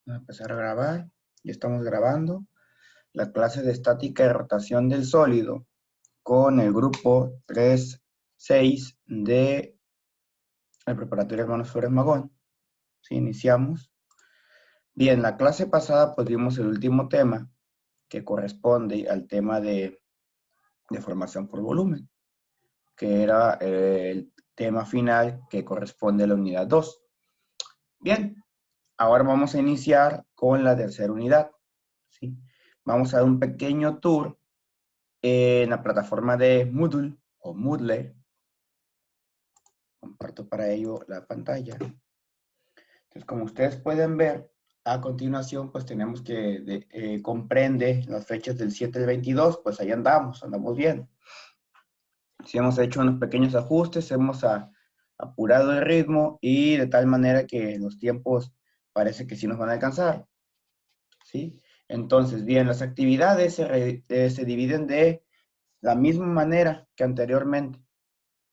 Vamos a empezar a grabar. Ya estamos grabando la clase de estática y rotación del sólido con el grupo 3-6 de el preparatorio Hermanos Flores Magón. Sí, iniciamos. Bien, la clase pasada pues vimos el último tema que corresponde al tema de formación por volumen, que era el tema final que corresponde a la unidad 2. Bien, ahora vamos a iniciar con la tercera unidad. ¿Sí? Vamos a dar un pequeño tour en la plataforma de Moodle o Moodle. Comparto para ello la pantalla. Entonces, como ustedes pueden ver, a continuación, pues tenemos que comprende las fechas del 7 al 22, pues ahí andamos bien. Si hemos hecho unos pequeños ajustes, hemos apurado el ritmo y de tal manera que los tiempos parece que sí nos van a alcanzar. ¿Sí? Entonces, bien, las actividades se dividen de la misma manera que anteriormente.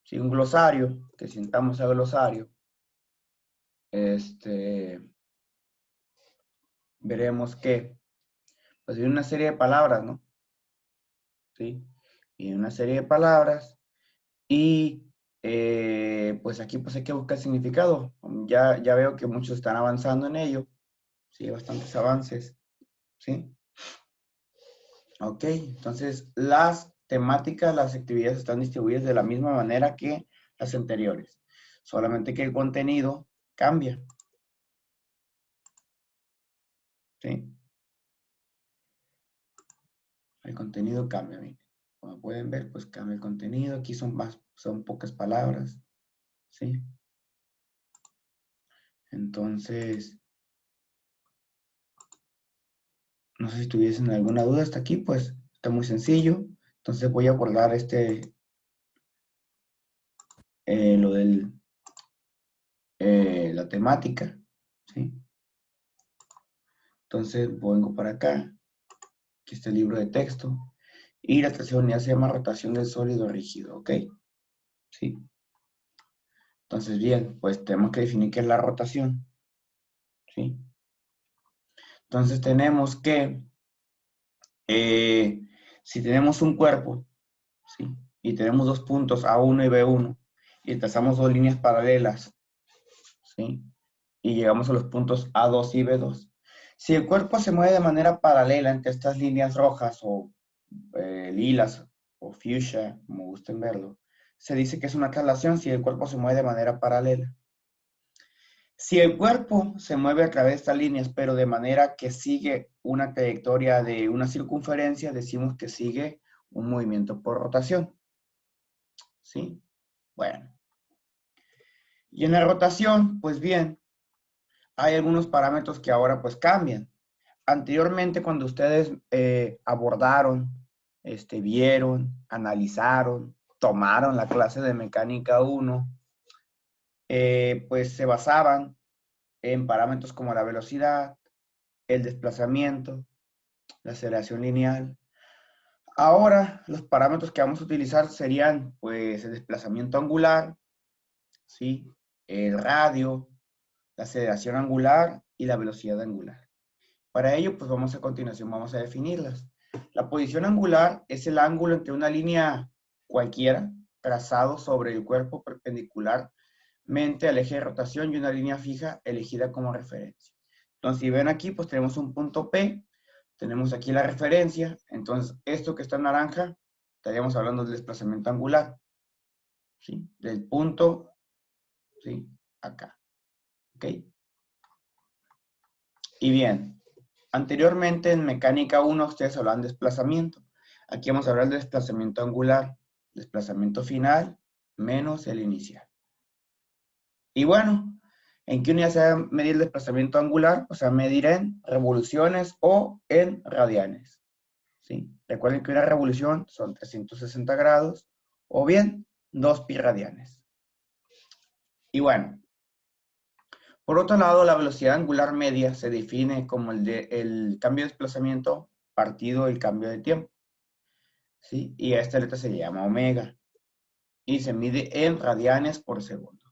Si un glosario, que sintamos el glosario, veremos que pues hay una serie de palabras, ¿no? ¿Sí? Y una serie de palabras y pues aquí pues hay que buscar significado. Ya veo que muchos están avanzando en ello. Sí, hay bastantes avances. ¿Sí? Ok, entonces las temáticas, las actividades están distribuidas de la misma manera que las anteriores. Solamente que el contenido cambia. ¿Sí? El contenido cambia, miren. Como pueden ver, pues cambia el contenido. Aquí son pocas palabras. ¿Sí? Entonces, no sé si tuviesen alguna duda hasta aquí, pues está muy sencillo. Entonces voy a abordar lo del, la temática. ¿Sí? Entonces vengo para acá. Aquí está el libro de texto. Y la tercera unidad se llama rotación del sólido rígido, ¿ok? Sí. Entonces, bien, pues tenemos que definir qué es la rotación, ¿sí? Entonces tenemos que, si tenemos un cuerpo, ¿sí? Y tenemos dos puntos A1 y B1, y trazamos dos líneas paralelas, ¿sí? Y llegamos a los puntos A2 y B2. Si el cuerpo se mueve de manera paralela entre estas líneas rojas o lilas o fuchsia, como gusten verlo, se dice que es una traslación si el cuerpo se mueve de manera paralela. Si el cuerpo se mueve a través de estas líneas, pero de manera que sigue una trayectoria de una circunferencia, decimos que sigue un movimiento por rotación. ¿Sí? Bueno. Y en la rotación, pues bien, hay algunos parámetros que ahora pues cambian. Anteriormente, cuando ustedes abordaron, vieron, analizaron, tomaron la clase de mecánica 1, pues se basaban en parámetros como la velocidad, el desplazamiento, la aceleración lineal. Ahora, los parámetros que vamos a utilizar serían, pues, el desplazamiento angular, ¿sí? El radio, la aceleración angular y la velocidad angular. Para ello, pues a continuación vamos a definirlas. La posición angular es el ángulo entre una línea cualquiera trazado sobre el cuerpo perpendicularmente al eje de rotación y una línea fija elegida como referencia. Entonces, si ven aquí, pues tenemos un punto P, tenemos aquí la referencia, entonces esto que está en naranja, estaríamos hablando del desplazamiento angular, ¿sí? Del punto, ¿sí? Acá, ¿ok? Y bien, anteriormente en mecánica 1 ustedes hablaban de desplazamiento. Aquí vamos a hablar de desplazamiento angular, desplazamiento final menos el inicial. Y bueno, ¿en qué unidad se va a medir el desplazamiento angular? O sea, medir en revoluciones o en radianes. ¿Sí? Recuerden que una revolución son 360 grados o bien 2 pi radianes. Y bueno, por otro lado, la velocidad angular media se define como el cambio de desplazamiento partido el cambio de tiempo. ¿Sí? Y a esta letra se llama omega. Y se mide en radianes por segundo.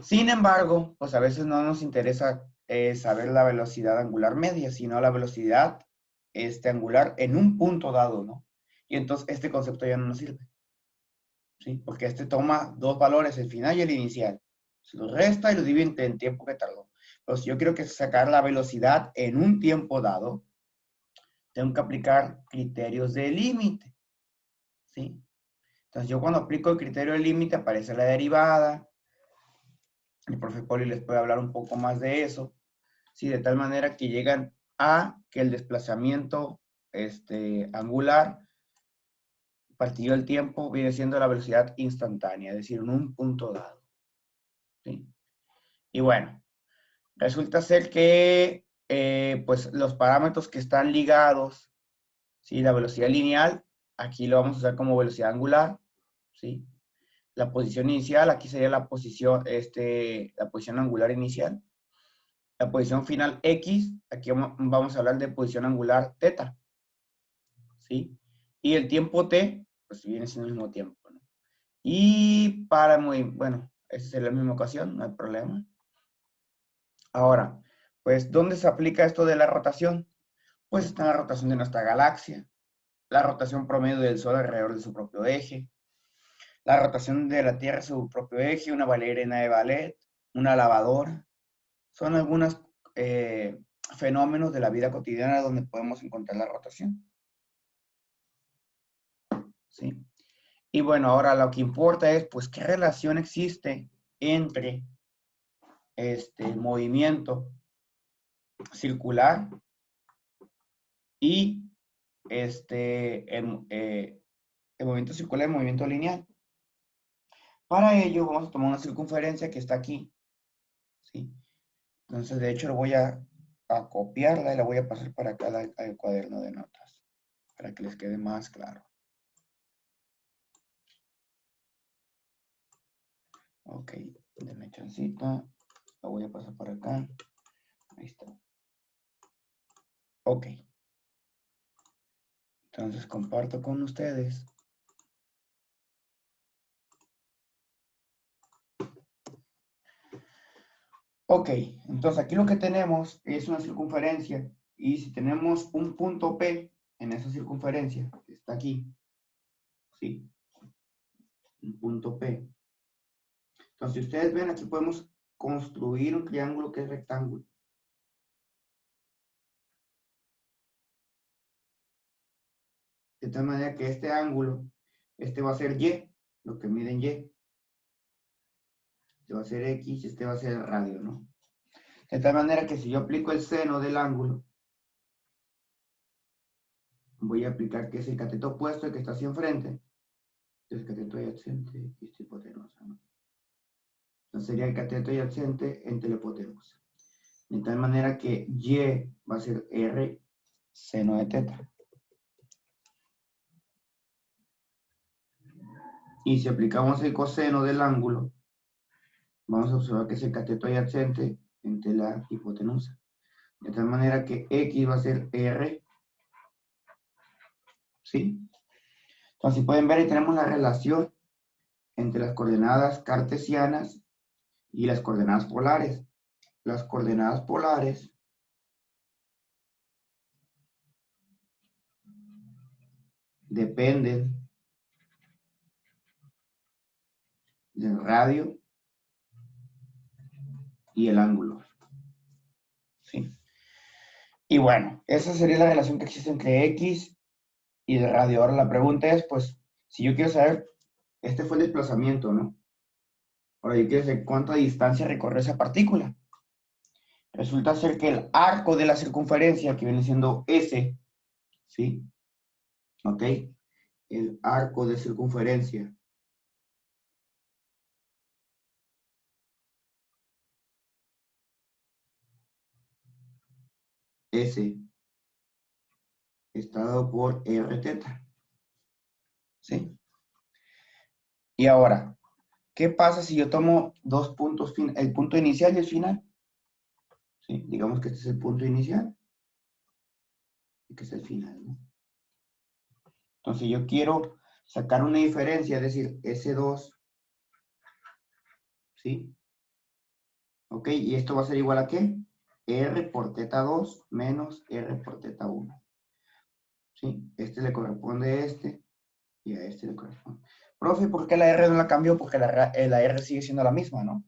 Sin embargo, pues a veces no nos interesa saber la velocidad angular media, sino la velocidad angular en un punto dado, ¿no? Y entonces este concepto ya no nos sirve, ¿sí? Porque toma dos valores, el final y el inicial. Se los resta y los divide en tiempo que tardó. Pero si yo quiero sacar la velocidad en un tiempo dado, tengo que aplicar criterios de límite, ¿sí? Entonces yo cuando aplico el criterio de límite aparece la derivada. El profe Poli les puede hablar un poco más de eso, ¿sí? De tal manera que llegan a que el desplazamiento angular partido del tiempo viene siendo la velocidad instantánea, es decir, en un punto dado, ¿sí? Y bueno, resulta ser que pues los parámetros que están ligados, ¿sí? La velocidad lineal, aquí lo vamos a usar como velocidad angular, ¿sí? La posición inicial, aquí sería la posición angular inicial. La posición final X, aquí vamos a hablar de posición angular θ, ¿sí? Y el tiempo T, pues viene siendo el mismo tiempo, ¿no? Y bueno, esa es la misma ocasión, no hay problema. Ahora, pues, ¿dónde se aplica esto de la rotación? Pues está en la rotación de nuestra galaxia, la rotación promedio del Sol alrededor de su propio eje, la rotación de la Tierra sobre su propio eje, una bailarina de ballet, una lavadora. Son algunos fenómenos de la vida cotidiana donde podemos encontrar la rotación, ¿sí? Y bueno, ahora lo que importa es, pues, ¿qué relación existe entre movimiento circular y el movimiento circular y el movimiento lineal? Para ello vamos a tomar una circunferencia que está aquí, ¿sí? Entonces, de hecho, lo voy a copiarla y la voy a pasar para acá al cuaderno de notas, para que les quede más claro. Ok, denme chancita. La voy a pasar por acá. Ahí está. Ok. Entonces comparto con ustedes. Ok, entonces aquí lo que tenemos es una circunferencia. Y si tenemos un punto P en esa circunferencia, que está aquí, ¿sí? Un punto P. Entonces, si ustedes ven, aquí podemos construir un triángulo que es rectángulo. De tal manera que este ángulo, va a ser Y, lo que mide en Y. Este va a ser X y este va a ser el radio, ¿no? De tal manera que si yo aplico el seno del ángulo, voy a aplicar que es el cateto opuesto, el que está hacia enfrente. Entonces, cateto adyacente y esta hipotenusa, ¿no? Entonces sería el cateto adyacente entre la hipotenusa. De tal manera que Y va a ser R seno de θ. Y si aplicamos el coseno del ángulo, vamos a observar que es el cateto adyacente entre la hipotenusa. De tal manera que X va a ser R, ¿sí? Entonces, si pueden ver, ahí tenemos la relación entre las coordenadas cartesianas y las coordenadas polares. Las coordenadas polares dependen del radio y el ángulo, ¿sí? Y bueno, esa sería la relación que existe entre X y el radio. Ahora la pregunta es, pues, si yo quiero saber, este fue el desplazamiento, ¿no? Ahora yo quiero saber cuánta distancia recorre esa partícula. Resulta ser que el arco de la circunferencia, que viene siendo S, ¿sí? ¿Ok? El arco de circunferencia S está dado por R θ, ¿sí? Y ahora, ¿qué pasa si yo tomo dos puntos, el punto inicial y el final? ¿Sí? Digamos que este es el punto inicial y que es el final, ¿no? Entonces yo quiero sacar una diferencia, es decir, S2, ¿sí? ¿Ok? ¿Y esto va a ser igual a qué? R por teta 2 menos R por teta 1. ¿Sí? Este le corresponde a este y a este le corresponde. Profe, ¿por qué la R no la cambió? Porque la R sigue siendo la misma, ¿no?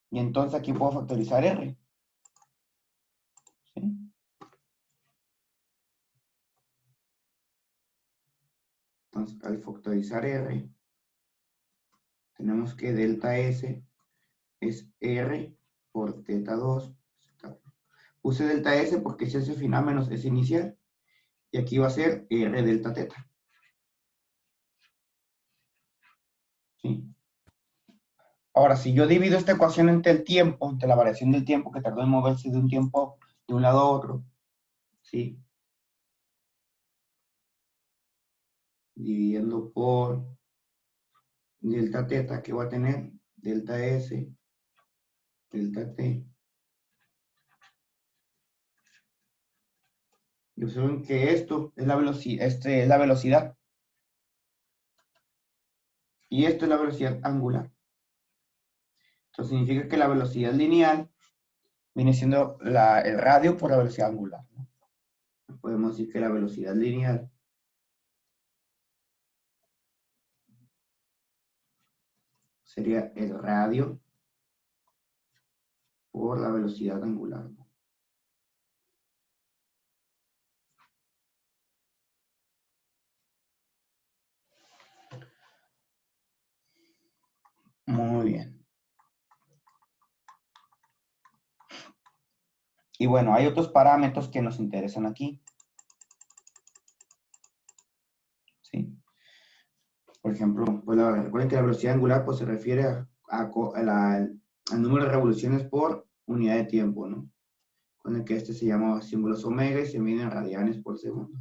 Y entonces aquí puedo factorizar R. ¿Sí? Entonces, al factorizar R, tenemos que delta S es R por teta 2. Puse delta S porque es S final menos S inicial. Y aquí va a ser R delta teta. ¿Sí? Ahora, si yo divido esta ecuación entre el tiempo, entre la variación del tiempo que tardó en moverse de un tiempo de un lado a otro, ¿sí? Dividiendo por delta teta, que va a tener delta S, delta T. Y observen que esto es la velocidad, este es la velocidad. Y esto es la velocidad angular. Esto significa que la velocidad lineal viene siendo el radio por la velocidad angular, ¿no? Podemos decir que la velocidad lineal sería el radio por la velocidad angular, ¿no? Muy bien. Y bueno, hay otros parámetros que nos interesan aquí. ¿Sí? Por ejemplo, pues recuerden que la velocidad angular pues, se refiere al número de revoluciones por unidad de tiempo, ¿no? Con el que este se llama símbolos omega y se mide en radianes por segundo.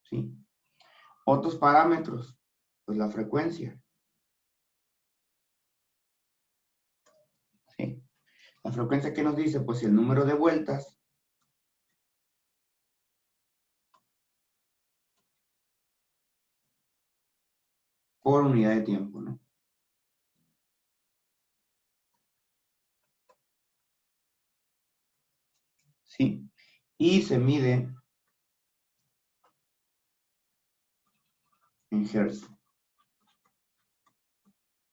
¿Sí? Otros parámetros, pues la frecuencia. ¿Sí? La frecuencia que nos dice, pues el número de vueltas por unidad de tiempo, ¿no? ¿Sí? Y se mide en Hertz,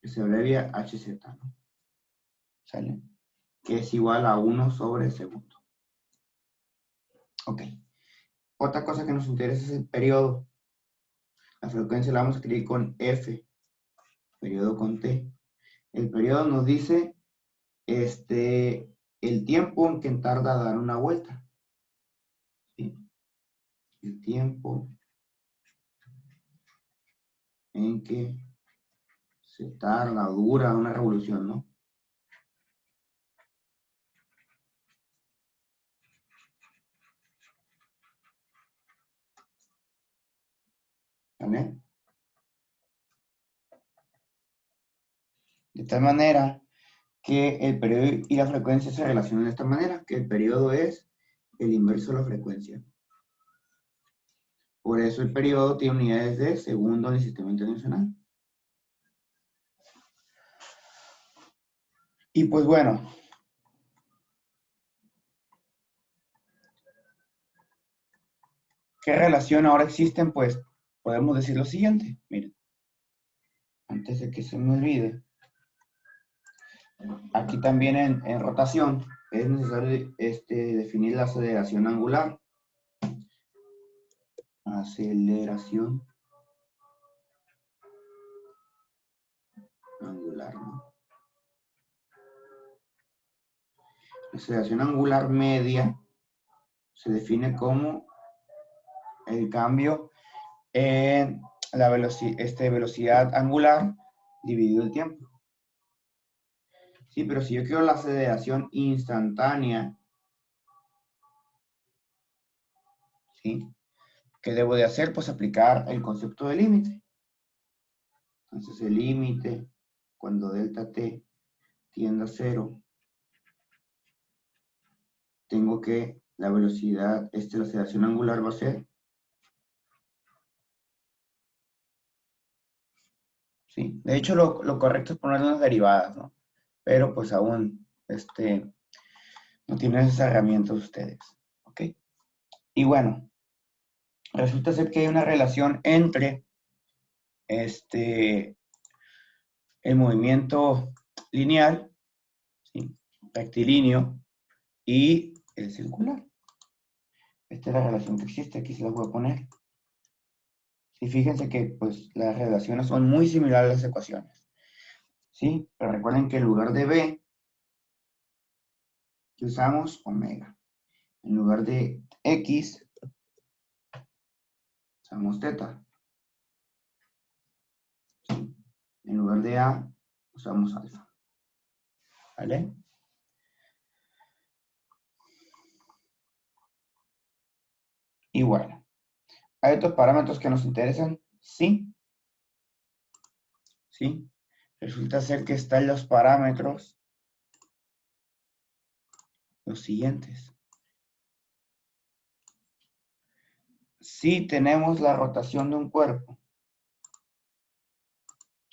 que se abrevia Hz, ¿no? ¿Sale? Que es igual a 1 sobre segundo. Ok. Otra cosa que nos interesa es el periodo. La frecuencia la vamos a escribir con F, periodo con T. El periodo nos dice el tiempo en que tarda a dar una vuelta. ¿Sí? El tiempo en que se tarda, dura una revolución, ¿no? ¿Vale? De tal manera que el periodo y la frecuencia se relacionan de esta manera, que el periodo es el inverso de la frecuencia. Por eso el periodo tiene unidades de segundo en el sistema internacional. Y pues bueno, ¿qué relación ahora existen? Pues podemos decir lo siguiente, miren, antes de que se me olvide, aquí también en rotación es necesario definir la aceleración angular. Aceleración angular, ¿no? La aceleración angular media se define como el cambio en la velocidad angular dividido el tiempo. Sí, pero si yo quiero la aceleración instantánea, ¿sí? ¿Qué debo de hacer? Pues aplicar el concepto de límite. Entonces el límite, cuando delta t tiende a 0, tengo que la velocidad, la aceleración angular va a ser, ¿sí? De hecho, lo correcto es ponerle las derivadas, ¿no? pero pues aún no tienen esas herramientas ustedes, ¿ok? Y bueno, resulta ser que hay una relación entre el movimiento lineal, ¿sí? Rectilíneo, y el circular. Esta es la relación que existe, aquí se la voy a poner. Y fíjense que pues las relaciones son muy similares a las ecuaciones, ¿sí? Pero recuerden que en lugar de B, que usamos omega. En lugar de X, usamos teta. ¿Sí? En lugar de A, usamos alfa. ¿Vale? Y bueno, ¿hay otros parámetros que nos interesan? Sí. ¿Sí? Resulta ser que están los parámetros los siguientes. Si tenemos la rotación de un cuerpo,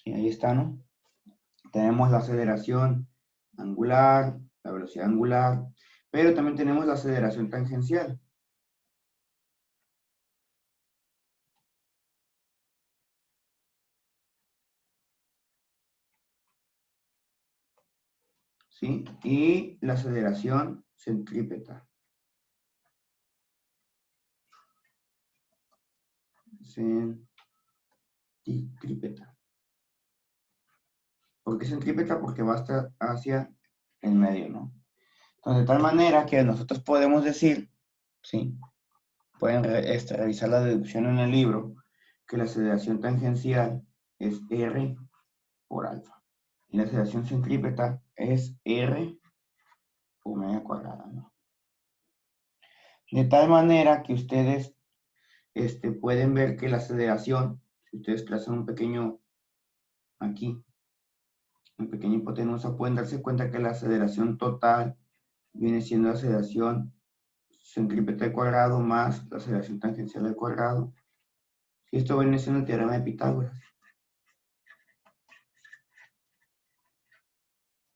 y ahí está, ¿no? Tenemos la aceleración angular, la velocidad angular, pero también tenemos la aceleración tangencial. ¿Sí? Y la aceleración centrípeta. Centrípeta. ¿Por qué centrípeta? Porque va hasta hacia el medio, ¿no? Entonces, de tal manera que nosotros podemos decir, ¿sí? Pueden revisar la deducción en el libro, que la aceleración tangencial es R por alfa. Y la aceleración centrípeta es R omega cuadrada, ¿no? De tal manera que ustedes pueden ver que la aceleración, si ustedes trazan un pequeño, aquí, una pequeña hipotenusa, pueden darse cuenta que la aceleración total viene siendo la aceleración centrípeta al cuadrado más la aceleración tangencial al cuadrado. Y esto viene siendo el teorema de Pitágoras.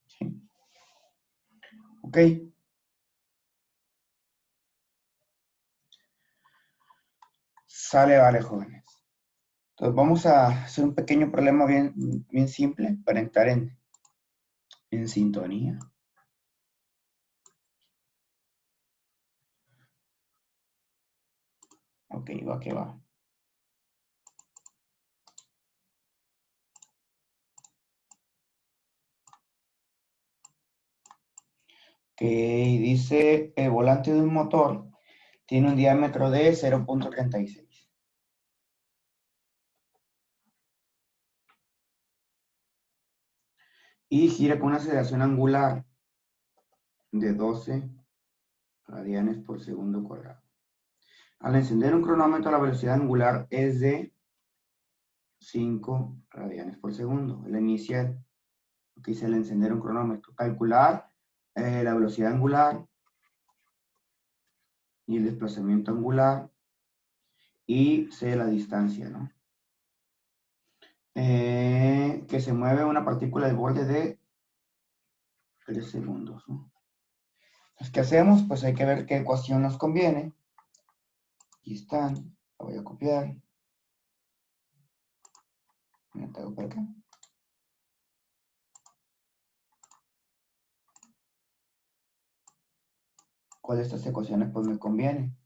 ¿Sí? Ok. Sale, vale, jóvenes. Entonces vamos a hacer un pequeño problema bien, bien simple para entrar en sintonía. Ok, va que va. Que dice el volante de un motor tiene un diámetro de 0.36. Y gira con una aceleración angular de 12 radianes por segundo cuadrado. Al encender un cronómetro, la velocidad angular es de 5 radianes por segundo. La inicial, aquí dice al encender un cronómetro. Calcular la velocidad angular y el desplazamiento angular y sé la distancia, ¿no? Que se mueve una partícula del borde de 3 segundos, ¿no? Entonces, ¿qué hacemos? Pues hay que ver qué ecuación nos conviene. Aquí están, la voy a copiar. Me pego por acá. ¿Cuál de estas ecuaciones pues me conviene?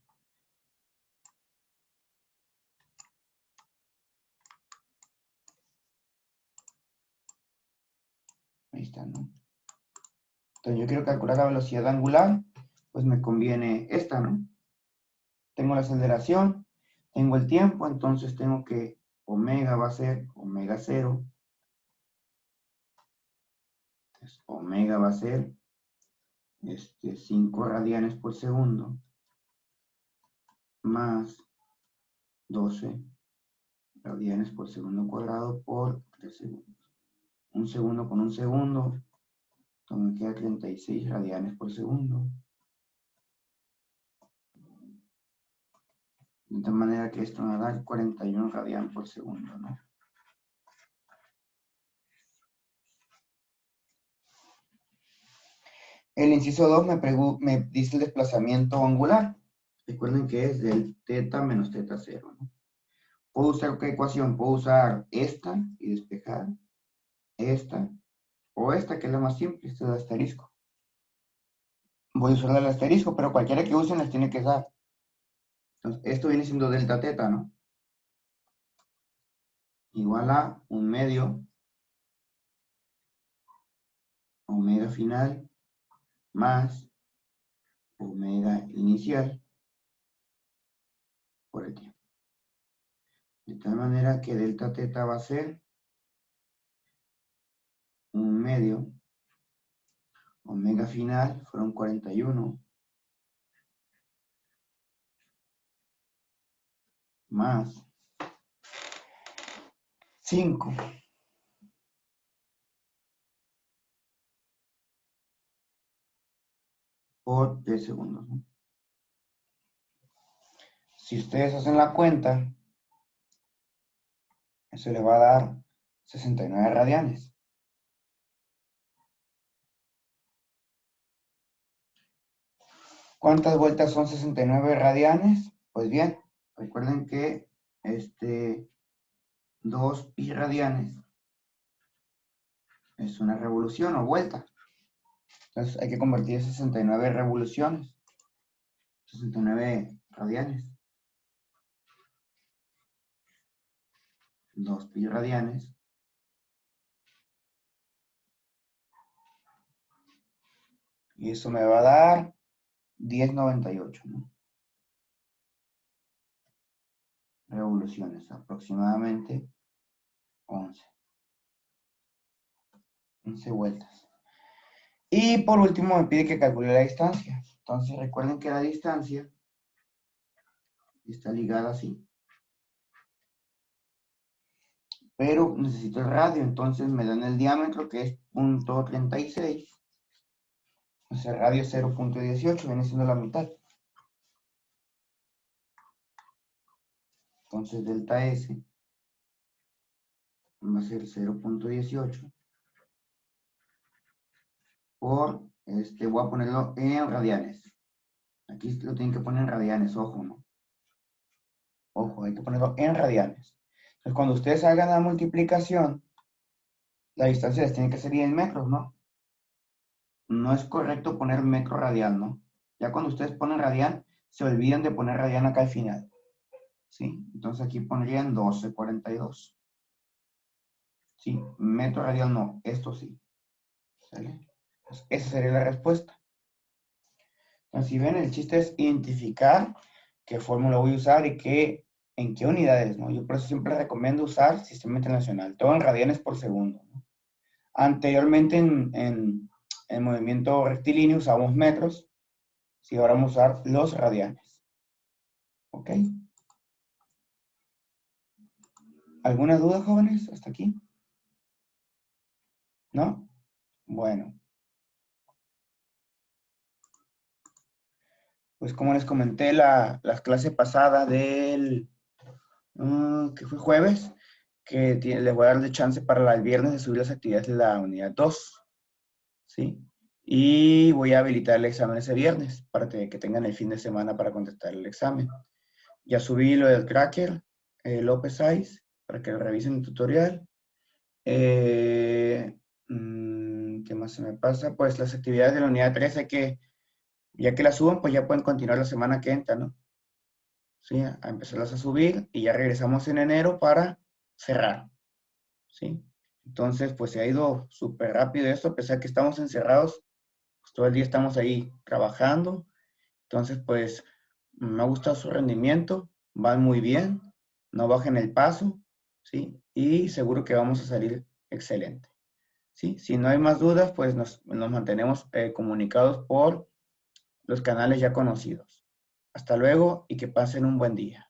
Ahí está, ¿no? Entonces yo quiero calcular la velocidad angular, pues me conviene esta, ¿no? Tengo la aceleración, tengo el tiempo, entonces tengo que omega va a ser omega 0. Entonces, omega va a ser 5 radianes por segundo más 12 radianes por segundo cuadrado por 3 segundos. Un segundo con un segundo, entonces me queda 36 radianes por segundo. De tal manera que esto me da 41 radianes por segundo, ¿no? El inciso 2 me dice el desplazamiento angular. Recuerden que es del teta menos teta 0, ¿no? ¿Puedo usar qué ecuación? Puedo usar esta y despejar, esta, o esta, que es la más simple, esta es el asterisco. Voy a usar el asterisco, pero cualquiera que usen les tiene que dar. Entonces, esto viene siendo delta teta, ¿no? Igual a 1/2 omega final más omega inicial por el tiempo. De tal manera que delta teta va a ser 1/2 omega final, fueron 41, más 5 por 3 segundos, ¿no? Si ustedes hacen la cuenta, eso le va a dar 69 radianes. ¿Cuántas vueltas son 69 radianes? Pues bien, recuerden que 2 pi radianes es una revolución o vuelta. Entonces hay que convertir 69 revoluciones, 69 radianes. 2 pi radianes y eso me va a dar 1098, ¿no? Revoluciones, aproximadamente 11 vueltas. Y por último me pide que calcule la distancia. Entonces recuerden que la distancia está ligada así. Pero necesito el radio, entonces me dan el diámetro, que es 0.36. O sea, el radio es 0.18, viene siendo la mitad. Entonces delta S va a ser 0.18 por, voy a ponerlo en radianes. Aquí lo tienen que poner en radianes, ojo, ¿no? Ojo, hay que ponerlo en radianes. Entonces, cuando ustedes hagan la multiplicación, la distancia les tiene que salir en metros, ¿no? No es correcto poner metro radial, ¿no? Ya cuando ustedes ponen radian, se olvidan de poner radian acá al final. ¿Sí? Entonces aquí pondrían 1242. ¿Sí? Metro radial no, esto sí. ¿Sale? Entonces, esa sería la respuesta. Entonces, si ven, el chiste es identificar qué fórmula voy a usar y en qué unidades, ¿no? Yo por eso siempre recomiendo usar sistema internacional, todo en radianes por segundo, ¿no? Anteriormente en movimiento rectilíneo usábamos metros, si ahora vamos a usar los radianes. ¿Ok? ¿Alguna duda, jóvenes, hasta aquí? ¿No? Bueno. Pues como les comenté la clase pasada del, que fue jueves, que les voy a dar de chance para el viernes de subir las actividades de la unidad 2, ¿sí? Y voy a habilitar el examen ese viernes para que tengan el fin de semana para contestar el examen. Ya subí lo del cracker, el López Ice, para que lo revisen el tutorial. ¿Qué más se me pasa? Pues las actividades de la unidad 3 hay que, ya que las suban, pues ya pueden continuar la semana que entra, ¿no? ¿Sí? A empezarlas a subir y ya regresamos en enero para cerrar, ¿sí? Entonces, pues se ha ido súper rápido esto, a pesar que estamos encerrados, pues todo el día estamos ahí trabajando. Entonces, pues me ha gustado su rendimiento, van muy bien, no bajen el paso, ¿sí? Y seguro que vamos a salir excelente, ¿sí? Si no hay más dudas, pues nos mantenemos comunicados por los canales ya conocidos. Hasta luego y que pasen un buen día.